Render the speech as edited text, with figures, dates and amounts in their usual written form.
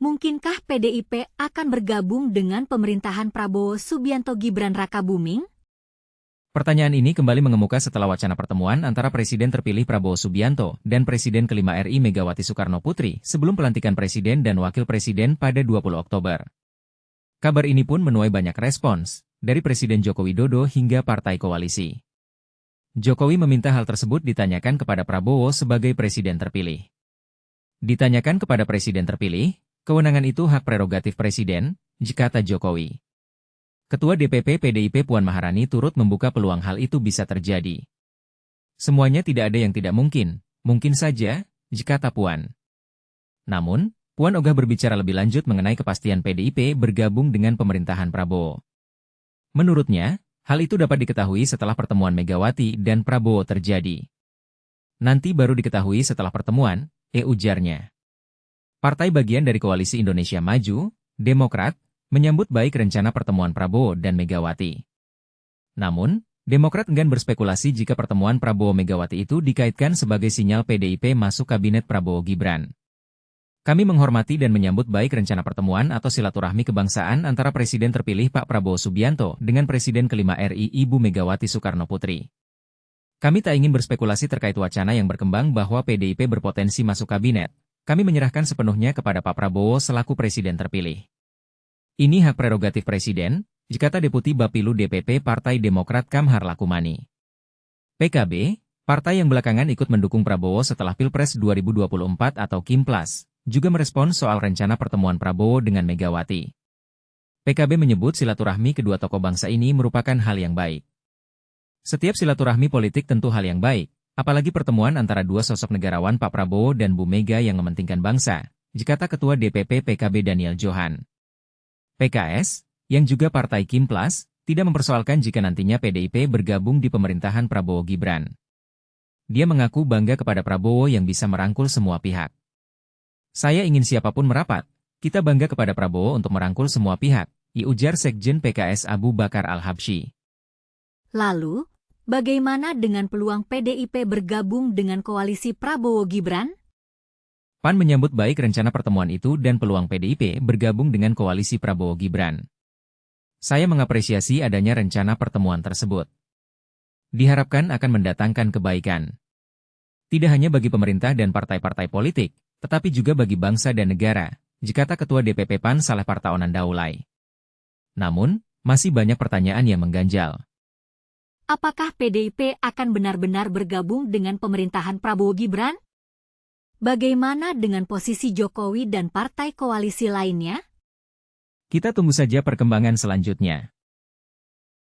Mungkinkah PDIP akan bergabung dengan pemerintahan Prabowo Subianto Gibran Rakabuming? Pertanyaan ini kembali mengemuka setelah wacana pertemuan antara Presiden terpilih Prabowo Subianto dan Presiden kelima RI Megawati Soekarno Putri sebelum pelantikan Presiden dan Wakil Presiden pada 20 Oktober. Kabar ini pun menuai banyak respons, dari Presiden Joko Widodo hingga partai koalisi. Jokowi meminta hal tersebut ditanyakan kepada Prabowo sebagai Presiden terpilih. Ditanyakan kepada Presiden terpilih, kewenangan itu hak prerogatif Presiden, kata Jokowi. Ketua DPP PDIP Puan Maharani turut membuka peluang hal itu bisa terjadi. Semuanya tidak ada yang tidak mungkin saja, kata Puan. Namun, Puan ogah berbicara lebih lanjut mengenai kepastian PDIP bergabung dengan pemerintahan Prabowo. Menurutnya, hal itu dapat diketahui setelah pertemuan Megawati dan Prabowo terjadi. Nanti baru diketahui setelah pertemuan, ujarnya. Partai bagian dari Koalisi Indonesia Maju, Demokrat, menyambut baik rencana pertemuan Prabowo dan Megawati. Namun, Demokrat enggan berspekulasi jika pertemuan Prabowo-Megawati itu dikaitkan sebagai sinyal PDIP masuk kabinet Prabowo-Gibran. Kami menghormati dan menyambut baik rencana pertemuan atau silaturahmi kebangsaan antara Presiden terpilih Pak Prabowo Subianto dengan Presiden kelima RI Ibu Megawati Soekarno Putri. Kami tak ingin berspekulasi terkait wacana yang berkembang bahwa PDIP berpotensi masuk kabinet. Kami menyerahkan sepenuhnya kepada Pak Prabowo selaku Presiden terpilih. Ini hak prerogatif Presiden, kata Deputi Bapilu DPP Partai Demokrat Kamhar Lakumani. PKB, partai yang belakangan ikut mendukung Prabowo setelah Pilpres 2024 atau Kimplas, juga merespons soal rencana pertemuan Prabowo dengan Megawati. PKB menyebut silaturahmi kedua tokoh bangsa ini merupakan hal yang baik. Setiap silaturahmi politik tentu hal yang baik, apalagi pertemuan antara dua sosok negarawan Pak Prabowo dan Bu Mega yang mementingkan bangsa, kata Ketua DPP PKB Daniel Johan. PKS, yang juga partai Kimplas, tidak mempersoalkan jika nantinya PDIP bergabung di pemerintahan Prabowo Gibran. Dia mengaku bangga kepada Prabowo yang bisa merangkul semua pihak. Saya ingin siapapun merapat, kita bangga kepada Prabowo untuk merangkul semua pihak, ujar Sekjen PKS Abu Bakar Al-Habsyi. Lalu, bagaimana dengan peluang PDIP bergabung dengan koalisi Prabowo Gibran? PAN menyambut baik rencana pertemuan itu dan peluang PDIP bergabung dengan koalisi Prabowo Gibran. Saya mengapresiasi adanya rencana pertemuan tersebut. Diharapkan akan mendatangkan kebaikan. Tidak hanya bagi pemerintah dan partai-partai politik, tetapi juga bagi bangsa dan negara, kata Ketua DPP PAN Saleh Partaonan Daulay. Namun, masih banyak pertanyaan yang mengganjal. Apakah PDIP akan benar-benar bergabung dengan pemerintahan Prabowo Gibran? Bagaimana dengan posisi Jokowi dan partai koalisi lainnya? Kita tunggu saja perkembangan selanjutnya.